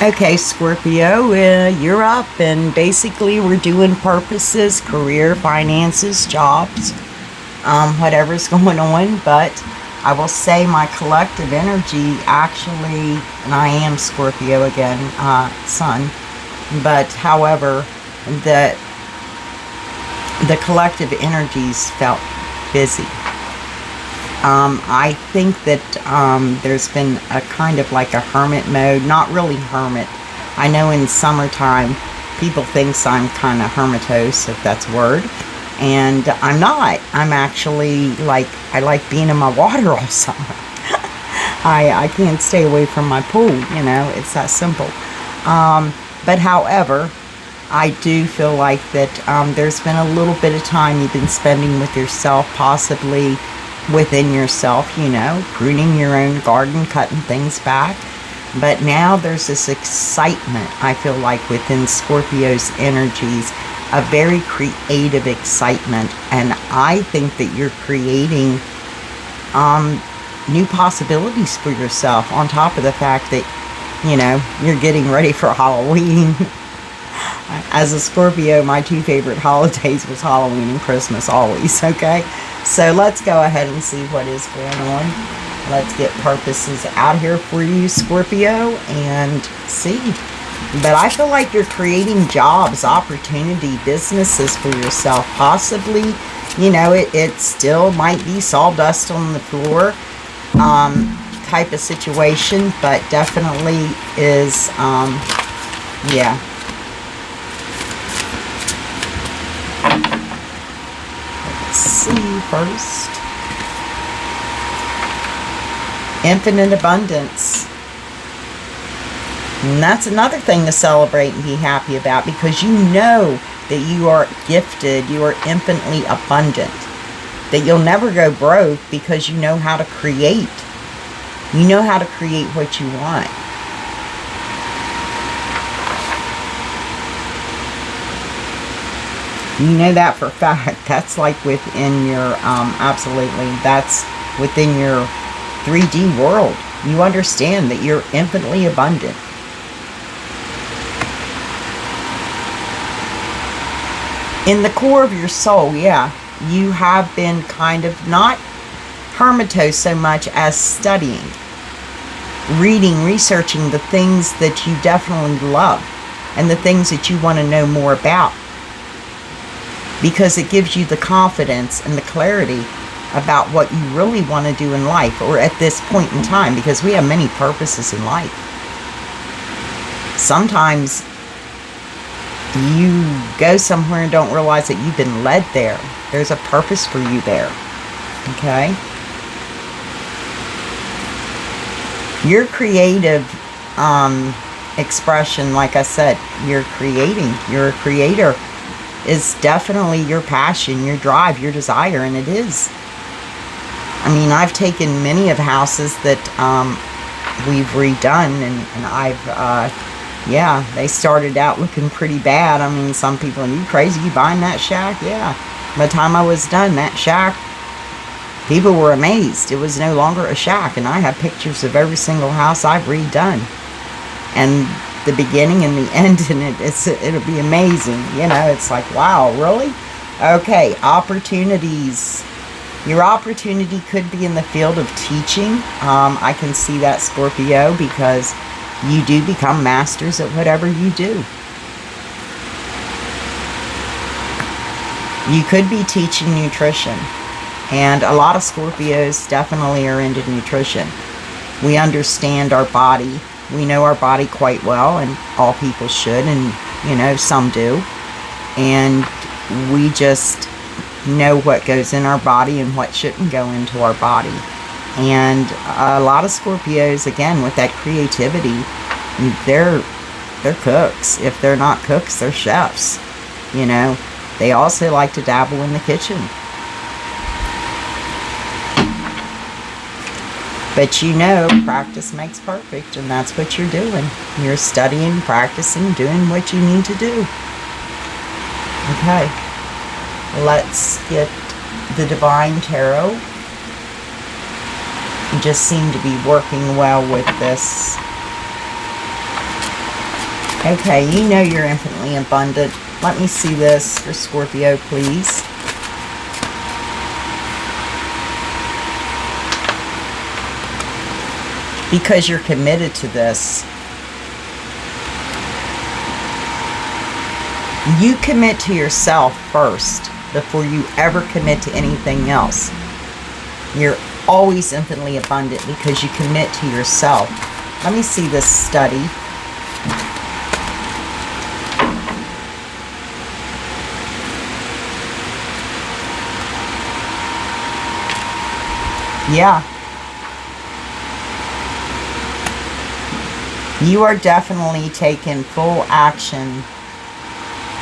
Okay, Scorpio, you're up, and basically we're doing purposes, career, finances, jobs, whatever's going on. But I will say my collective energy actually, and I am Scorpio again, Sun. But however, the the collective energies felt busy. I think that there's been a kind of like a hermit mode, not really hermit. I know in summertime people think I'm kind of hermitose, if that's a word, and I'm not. I'm actually like, I like being in my water all summer. I can't stay away from my pool, it's that simple. But however, I do feel like that there's been a little bit of time you've been spending with yourself, possibly within yourself, pruning your own garden, cutting things back. But now there's this excitement, I feel like, within Scorpio's energies, a very creative excitement. And I think that you're creating new possibilities for yourself, on top of the fact that, you're getting ready for Halloween. As a Scorpio, my two favorite holidays was Halloween and Christmas, always, okay? So let's go ahead and see what is going on. Let's get purposes out here for you, Scorpio, and see. But I feel like you're creating jobs, opportunity, businesses for yourself. Possibly, it still might be sawdust on the floor type of situation, but definitely is, yeah. See first. Infinite abundance. And that's another thing to celebrate and be happy about, because you know that you are gifted, you are infinitely abundant, that you'll never go broke because you know how to create. You know how to create what you want. You know that for a fact. That's like within your, absolutely, that's within your 3D world. You understand that you're infinitely abundant. In the core of your soul, yeah, you have been kind of not hermitose so much as studying, reading, researching the things that you definitely love and the things that you want to know more about. Because it gives you the confidence and the clarity about what you really want to do in life, or at this point in time, because we have many purposes in life. Sometimes you go somewhere and don't realize that you've been led there. There's a purpose for you there. Okay? Your creative expression, like I said, you're creating. You're a creator. Is definitely your passion, your drive, your desire, and it is. I mean, I've taken many of houses that we've redone, and I've, yeah, they started out looking pretty bad. I mean, some people, are you crazy, you buying that shack? Yeah. By the time I was done, that shack, people were amazed. It was no longer a shack, and I have pictures of every single house I've redone. And the beginning and the end, and it'll be amazing. It's like, wow, really? Okay, opportunities. Your opportunity could be in the field of teaching. I can see that, Scorpio, because you do become masters at whatever you do. You could be teaching nutrition, and a lot of Scorpios definitely are into nutrition. We understand our body. We know our body quite well, and all people should, and some do. And we just know what goes in our body and what shouldn't go into our body. And a lot of Scorpios, again, with that creativity, they're cooks. If they're not cooks, they're chefs. They also like to dabble in the kitchen. But practice makes perfect, and that's what you're doing. You're studying, practicing, doing what you need to do. Okay. Let's get the Divine Tarot. You just seem to be working well with this Okay, you know you're infinitely abundant. Let me see this for Scorpio, please. Because you're committed to this. You commit to yourself first before you ever commit to anything else. You're always infinitely abundant because you commit to yourself. Let me see this study. Yeah. You are definitely taking full action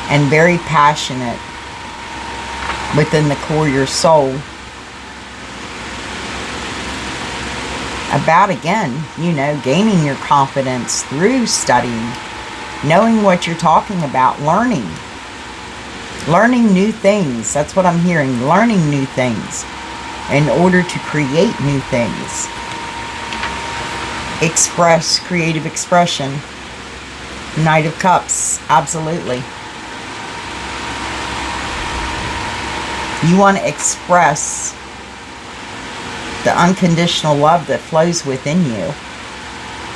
and very passionate within the core of your soul about, again, you know, gaining your confidence through studying, knowing what you're talking about, learning new things. That's what I'm hearing, learning new things in order to create new things. Express, creative expression. Knight of Cups, absolutely. You want to express the unconditional love that flows within you.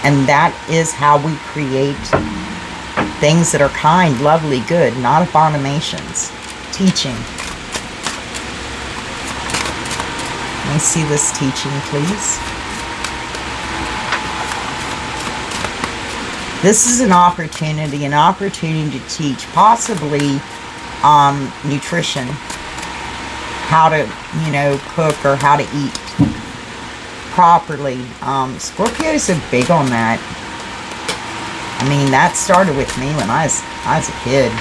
And that is how we create things that are kind, lovely, good, not abominations. Teaching. Let me see this teaching, please. This is an opportunity to teach, possibly nutrition, how to, you know, cook or how to eat properly. Scorpios are big on that. I mean, that started with me when I was a kid.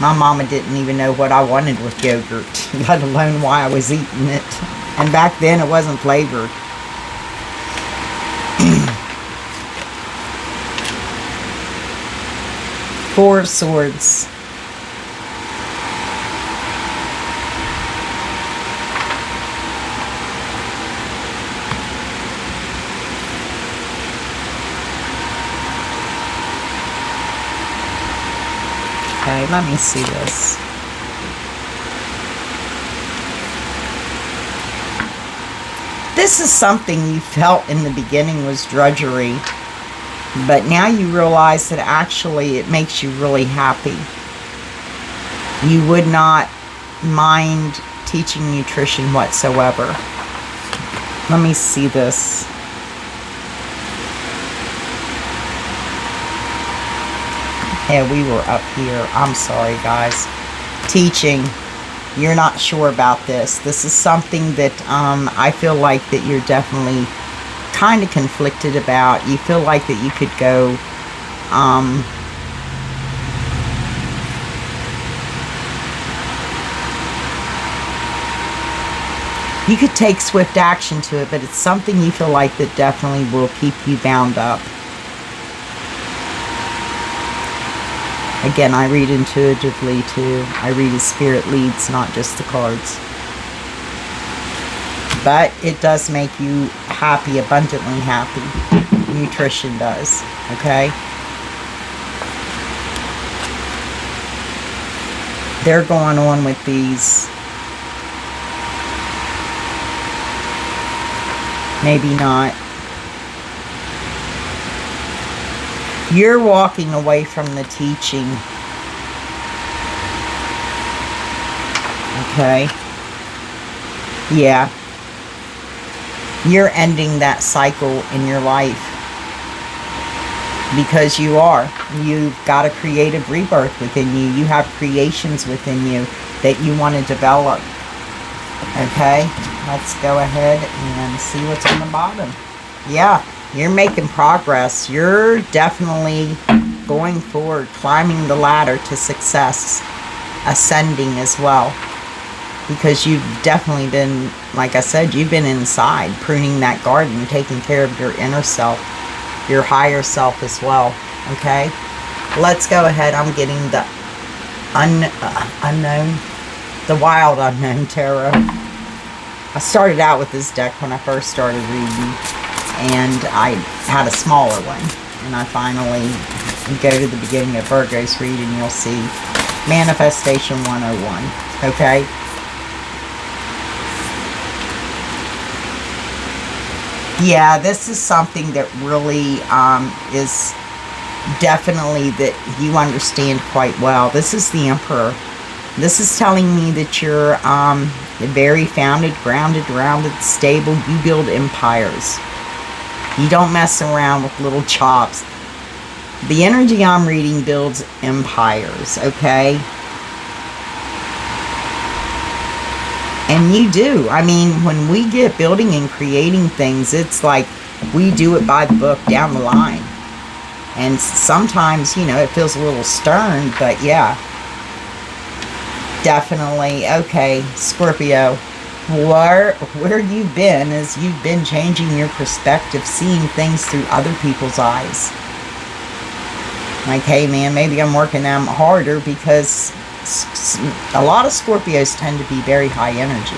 My mama didn't even know what I wanted with yogurt, let alone why I was eating it. And back then it wasn't flavored. Four of Swords. Okay, let me see this. This is something you felt in the beginning was drudgery, but now you realize that actually it makes you really happy. You would not mind teaching nutrition whatsoever. Let me see this. Yeah, we were up here. I'm sorry, guys. Teaching. You're not sure about this. This is something that I feel like that you're definitely kind of conflicted about. You feel like that you could go you could take swift action to it, but it's something you feel like that definitely will keep you bound up. Again, I read intuitively too. I read as spirit leads, not just the cards. But it does make you happy, abundantly happy. Nutrition does, okay? They're going on with these. Maybe not. You're walking away from the teaching. Okay. Yeah. You're ending that cycle in your life. Because you are. You've got a creative rebirth within you. You have creations within you that you want to develop. Okay. Let's go ahead and see what's on the bottom. Yeah. You're making progress. You're definitely going forward, climbing the ladder to success, ascending as well. Because you've definitely been, like I said, you've been inside, pruning that garden, taking care of your inner self, your higher self as well. Okay? Let's go ahead. I'm getting the unknown, the wild unknown tarot. I started out with this deck when I first started reading. And I had a smaller one, and I finally go to the beginning of Virgo's read and you'll see Manifestation 101. Okay? Yeah, this is something that really is definitely that you understand quite well. This is the Emperor. This is telling me that you're very founded, grounded, stable. You build empires. You don't mess around with little chops. The energy I'm reading builds empires, okay? And you do. I mean, when we get building and creating things, it's like we do it by the book down the line. And sometimes, you know, it feels a little stern, but yeah. Definitely. Okay, Scorpio. Where you've been is you've been changing your perspective, seeing things through other people's eyes. Like, hey man, maybe I'm working them harder, because a lot of Scorpios tend to be very high energy.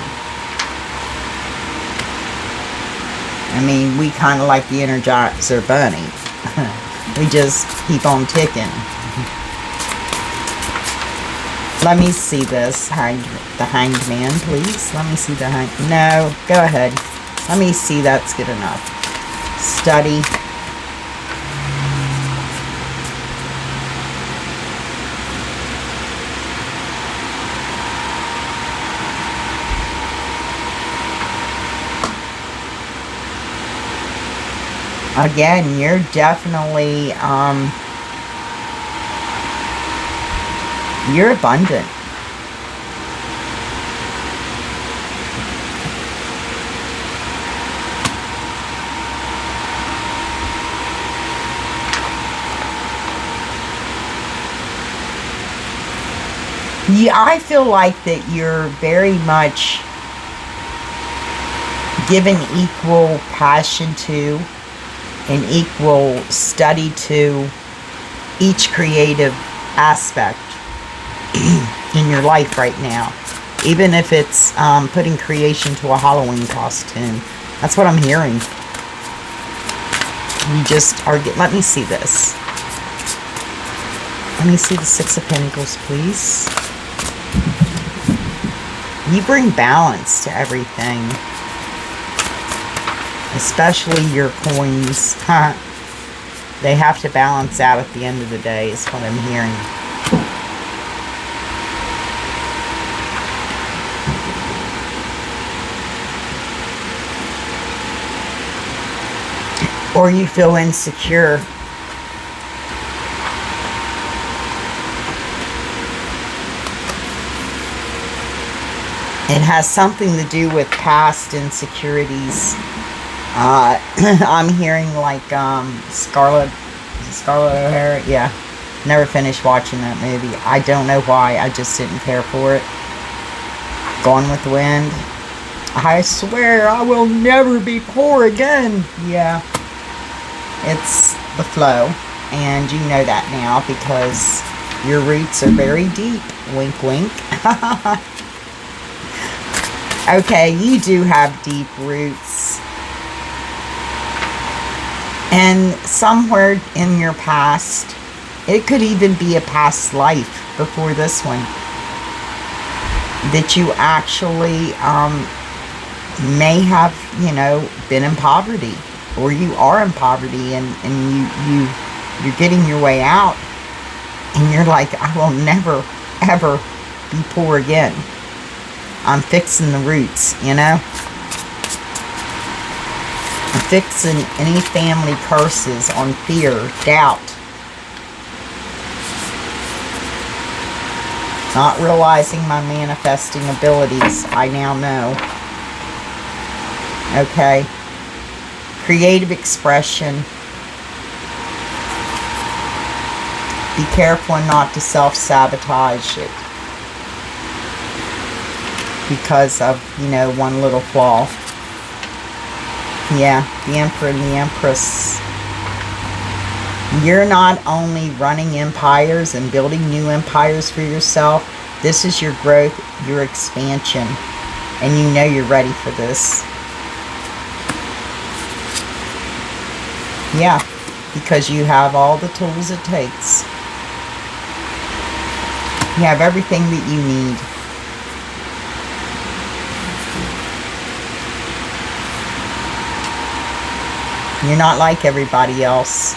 I mean, we kind of like the Energizer Bunny. We just keep on ticking. Let me see this. The Hanged Man, please. Let me see the Hanged... No, go ahead. Let me see. That's good enough. Study. Again, you're definitely, you're abundant. Yeah, I feel like that you're very much given equal passion to and equal study to each creative aspect in your life right now. Even if it's putting creation to a Halloween costume. That's what I'm hearing. You just are... Let me see this. Let me see the Six of Pentacles, please. You bring balance to everything. Especially your coins. They have to balance out at the end of the day, is what I'm hearing. Or you feel insecure. It has something to do with past insecurities. I'm hearing like Scarlett O'Hara. Yeah, never finished watching that movie. I don't know why. I just didn't care for it. Gone with the Wind. I swear I will never be poor again. Yeah, it's the flow, and you know that now because your roots are very deep. Wink, wink. Okay, you do have deep roots. And somewhere in your past, it could even be a past life before this one, that you actually may have, you know, been in poverty, or you are in poverty, and you're getting your way out, and you're like, I will never, ever be poor again. I'm fixing the roots, you know? I'm fixing any family curses on fear, doubt. Not realizing my manifesting abilities, I now know. Okay. Creative expression. Be careful not to self-sabotage it because of, you know, one little flaw. Yeah, the Emperor and the Empress. You're not only running empires and building new empires for yourself. This is your growth, your expansion. And you know you're ready for this. Yeah, because you have all the tools it takes. You have everything that you need. You're not like everybody else.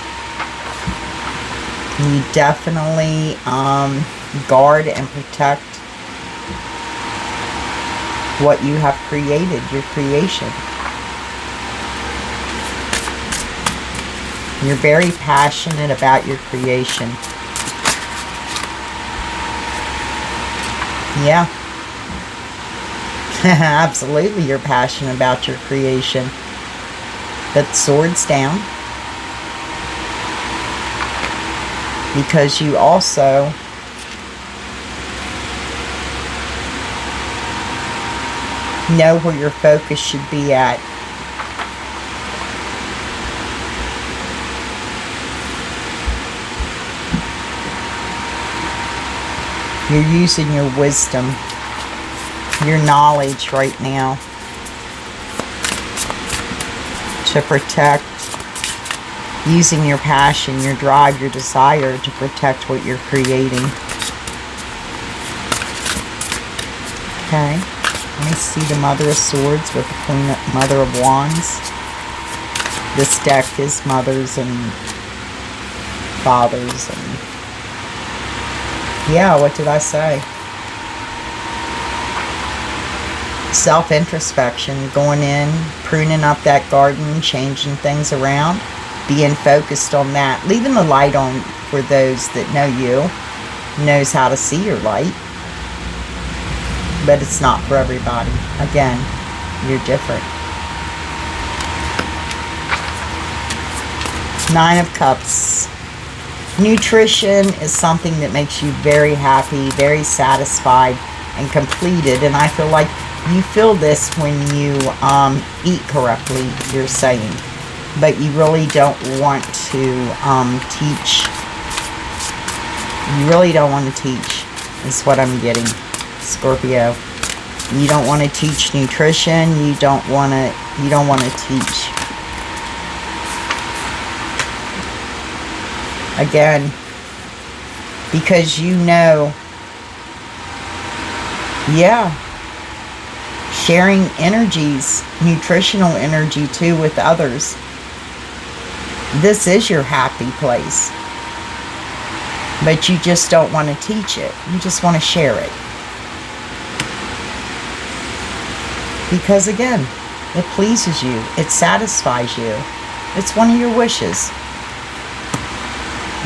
You definitely guard and protect what you have created, your creation. You're very passionate about your creation. Yeah. Absolutely, you're passionate about your creation. But swords down. Because you also know where your focus should be at. You're using your wisdom, your knowledge right now to protect, using your passion, your drive, your desire to protect what you're creating. Okay, let me see the Mother of Swords with the Mother of Wands. This deck is mothers and fathers and yeah, what did I say? Self-introspection, going in, pruning up that garden, changing things around, being focused on that, leaving the light on for those that know you, knows how to see your light, but it's not for everybody. Again, you're different. Nine of Cups. Nutrition is something that makes you very happy, very satisfied, and completed. And I feel like you feel this when you eat correctly, you're saying. But you really don't want to teach. You really don't want to teach, is what I'm getting, Scorpio. You don't want to teach nutrition. You don't want to teach. Again, because you know, yeah, sharing energies, nutritional energy too with others. This is your happy place. But you just don't want to teach it. You just want to share it. Because again, it pleases you. It satisfies you. It's one of your wishes.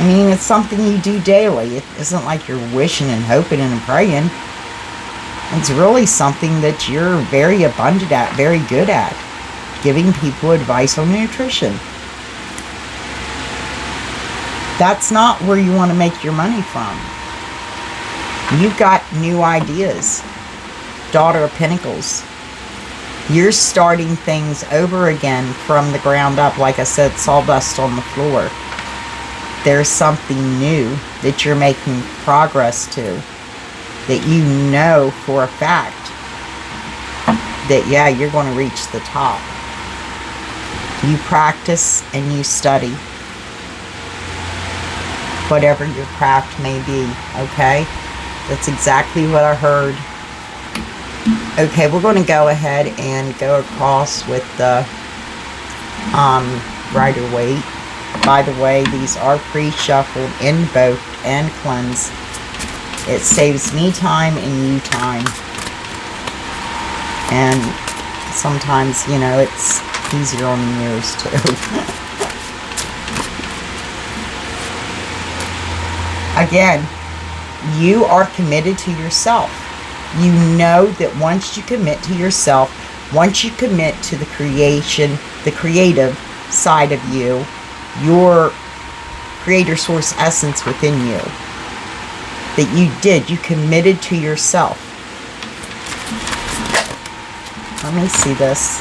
I mean, it's something you do daily. It isn't like you're wishing and hoping and praying. It's really something that you're very abundant at, very good at. Giving people advice on nutrition. That's not where you want to make your money from. You've got new ideas. Daughter of Pentacles. You're starting things over again from the ground up. Like I said, sawdust on the floor. There's something new that you're making progress to, that you know for a fact that, yeah, you're going to reach the top. You practice and you study, whatever your craft may be, okay? That's exactly what I heard. Okay, we're going to go ahead and go across with the Rider-Waite. By the way, these are pre-shuffled, invoked, and cleansed. It saves me time and you time. And sometimes, you know, it's easier on the ears too. Again, you are committed to yourself. You know that once you commit to yourself, once you commit to the creation, the creative side of you, your creator source essence within you, that you committed to yourself. Let me see this.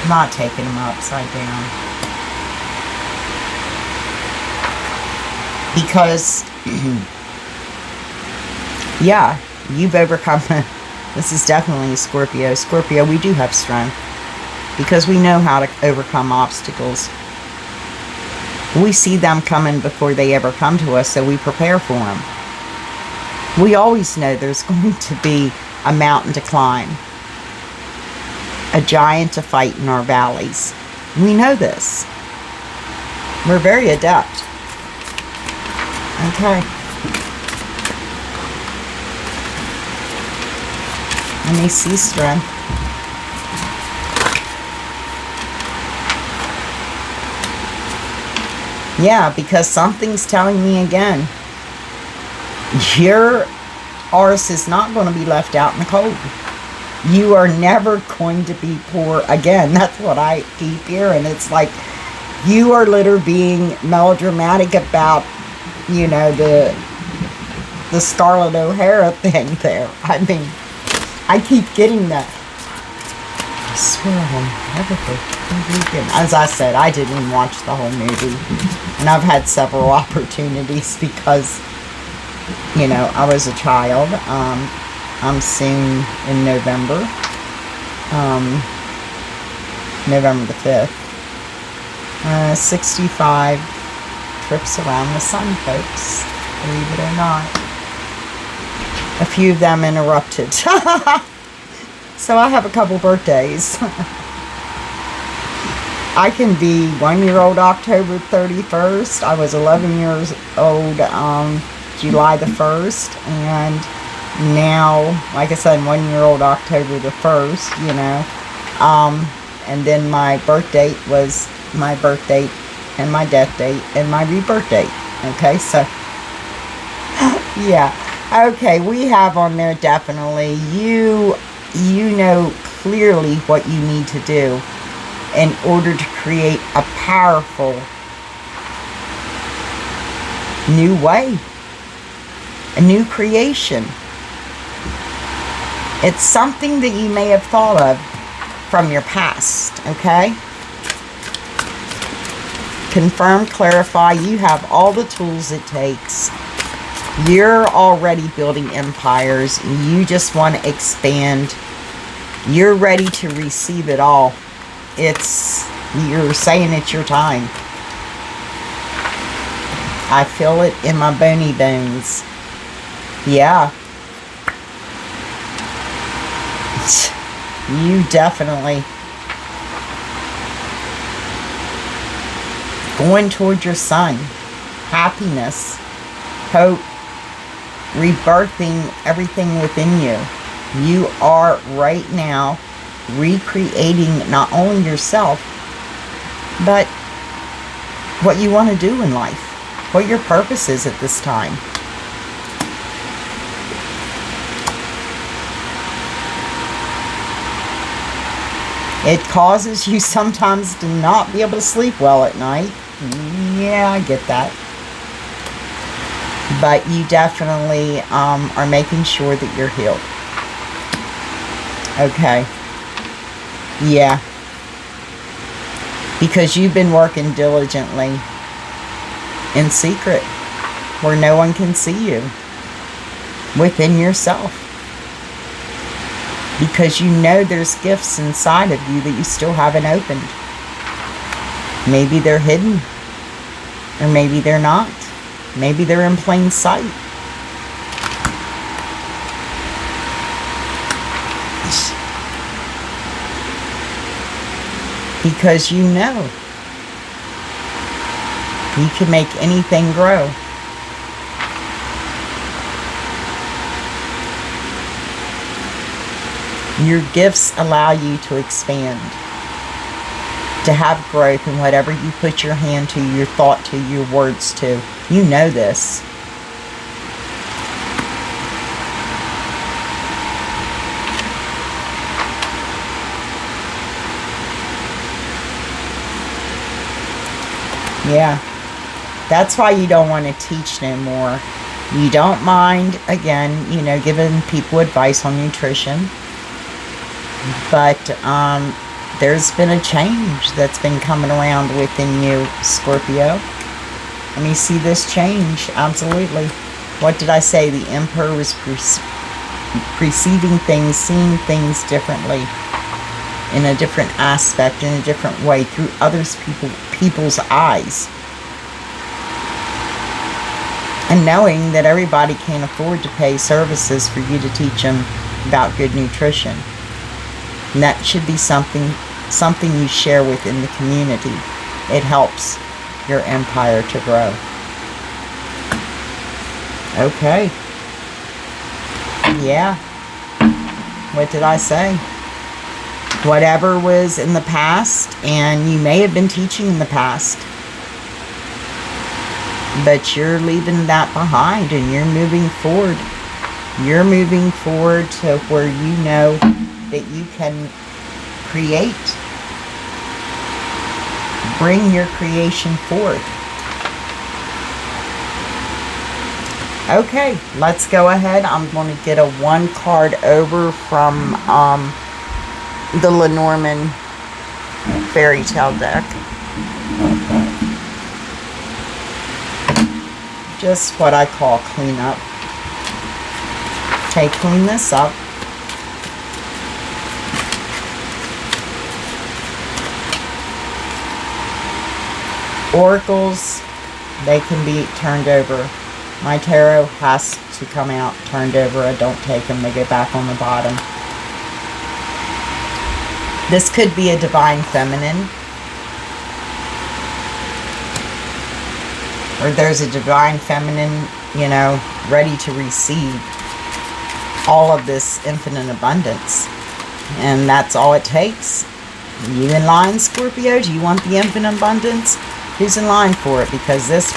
I'm not taking them upside down. Because, yeah, you've overcome This is definitely Scorpio. Scorpio, we do have strength because we know how to overcome obstacles. We see them coming before they ever come to us, so we prepare for them. We always know there's going to be a mountain to climb, a giant to fight in our valleys. We know this. We're very adept. Okay. Let me see strength. Yeah, because something's telling me again, your arse is not going to be left out in the cold. You are never going to be poor again. That's what I keep hearing. It's like you are literally being melodramatic about, you know, the Scarlett O'Hara thing there. I mean, I keep getting that. I swear I'll never go. As I said, I didn't even watch the whole movie. And I've had several opportunities because, you know, I was a child. I'm soon in November. November the 5th. 65 trips around the sun, folks. Believe it or not. A few of them interrupted. So I have a couple birthdays. I can be 1-year-old October 31st. I was 11 years old July the 1st. And now, like I said, 1-year-old October the 1st, you know. And then my birth date was my birth date and my death date and my rebirth date. Okay, so, yeah. Okay, we have on there definitely, you know clearly what you need to do in order to create a powerful new way, a new creation. It's something that you may have thought of from your past, okay? Confirm, clarify, you have all the tools it takes. You're already building empires. You just want to expand. You're ready to receive it all. You're saying it's your time. I feel it in my bony bones. Yeah. You definitely going toward your sun. Happiness. Hope. Rebirthing everything within you. You are right now recreating not only yourself, but what you want to do in life, what your purpose is at this time. It causes you sometimes to not be able to sleep well at night. Yeah, I get that. But you definitely are making sure that you're healed. Okay. Yeah. Because you've been working diligently in secret where no one can see you within yourself. Because you know there's gifts inside of you that you still haven't opened. Maybe they're hidden. Or maybe they're not. Maybe they're in plain sight. Because you know you can make anything grow. Your gifts allow you to expand, to have growth in whatever you put your hand to, your thought to, your words to. You know this. Yeah. That's why you don't want to teach no more. You don't mind, again, you know, giving people advice on nutrition. But there's been a change that's been coming around within you, Scorpio. Let me see this change. Absolutely. What did I say? The Emperor was perceiving things, seeing things differently, in a different aspect, in a different way, through people's eyes. And knowing that everybody can't afford to pay services for you to teach them about good nutrition. And that should be something you share within the community. It helps your empire to grow. Okay. Yeah. What did I say? Whatever was in the past, and you may have been teaching in the past, but you're leaving that behind and you're moving forward. You're moving forward to where you know that you can create. Bring your creation forth. Okay, let's go ahead. I'm going to get a 1 card over from the Lenormand fairy tale deck. Just what I call cleanup. Okay, clean this up. Oracles, they can be turned over. My tarot has to come out turned over. I don't take them. They go back on the bottom. This could be a divine feminine. Or there's a divine feminine, you know, ready to receive all of this infinite abundance. And that's all it takes. You in line, Scorpio? Do you want the infinite abundance? Who's in line for it? Because this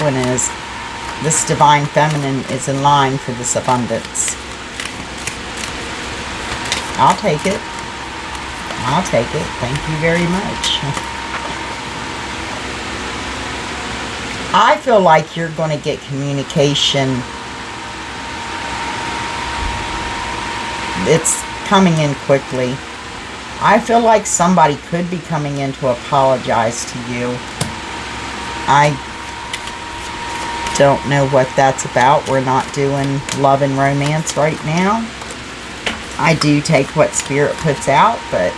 divine feminine is in line for this abundance. I'll take it. I'll take it. Thank you very much. I feel like you're going to get communication. It's coming in quickly. I feel like somebody could be coming in to apologize to you. I don't know what that's about. We're not doing love and romance right now. I do take what Spirit puts out, but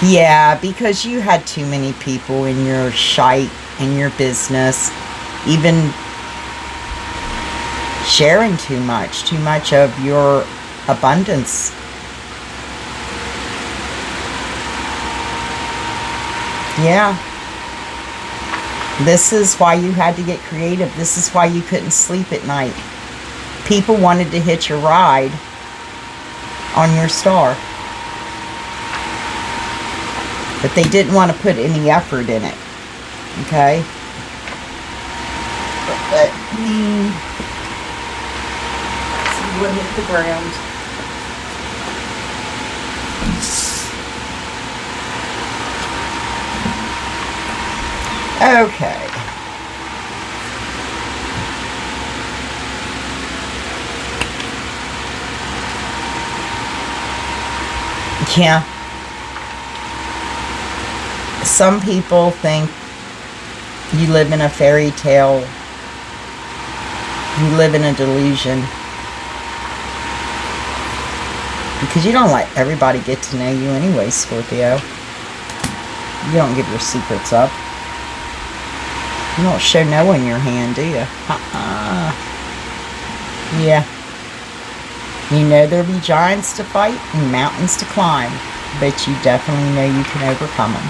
yeah, because you had too many people in your shite, in your business, even sharing too much of your abundance. Yeah. This is why you had to get creative. This is why you couldn't sleep at night. People wanted to hitch a ride on your star. But they didn't want to put any effort in it. Okay? Let me see what hit the ground. Okay. Yeah. Some people think you live in a fairy tale. You live in a delusion. Because you don't let everybody get to know you anyway, Scorpio. You don't give your secrets up. You don't show no one your hand, do you? Yeah. You know there'll be giants to fight and mountains to climb, but you definitely know you can overcome them.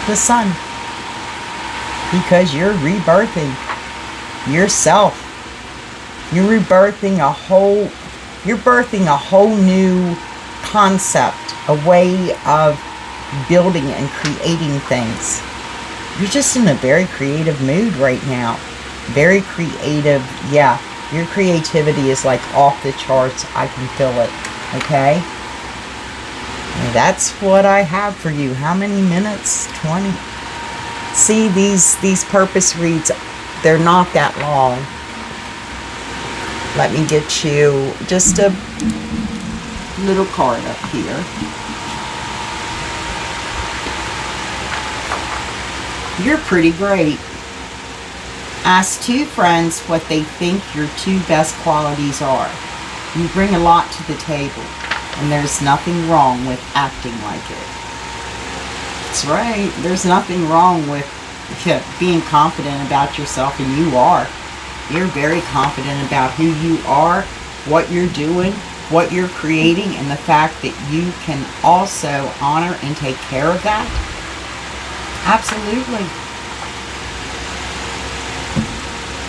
The sun. Because you're rebirthing yourself. You're rebirthing a whole new concept, a way of building and creating things. You're just in a very creative mood right now. Very creative. Yeah, your creativity is like off the charts. I can feel it. Okay? And that's what I have for you. How many minutes? 20. See, these purpose reads, they're not that long. Let me get you just a little card up here. You're pretty great. Ask two friends what they think your two best qualities are. You bring a lot to the table, and there's nothing wrong with acting like it. That's right. There's nothing wrong with being confident about yourself, and you are. You're very confident about who you are, what you're doing, what you're creating, and the fact that you can also honor and take care of that. Absolutely.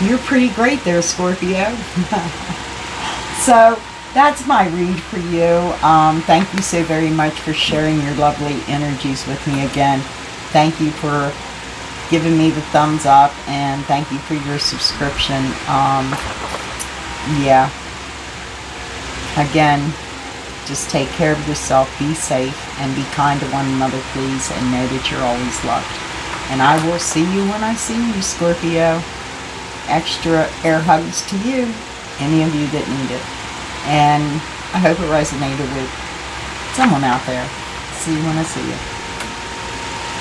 You're pretty great there, Scorpio. So that's my read for you. Thank you so very much for sharing your lovely energies with me again. Thank you for giving me the thumbs up, and thank you for your subscription. Yeah. Again, just take care of yourself, be safe, and be kind to one another, please, and know that you're always loved. And I will see you when I see you, Scorpio. Extra air hugs to you, any of you that need it. And I hope it resonated with someone out there. See you when I see you.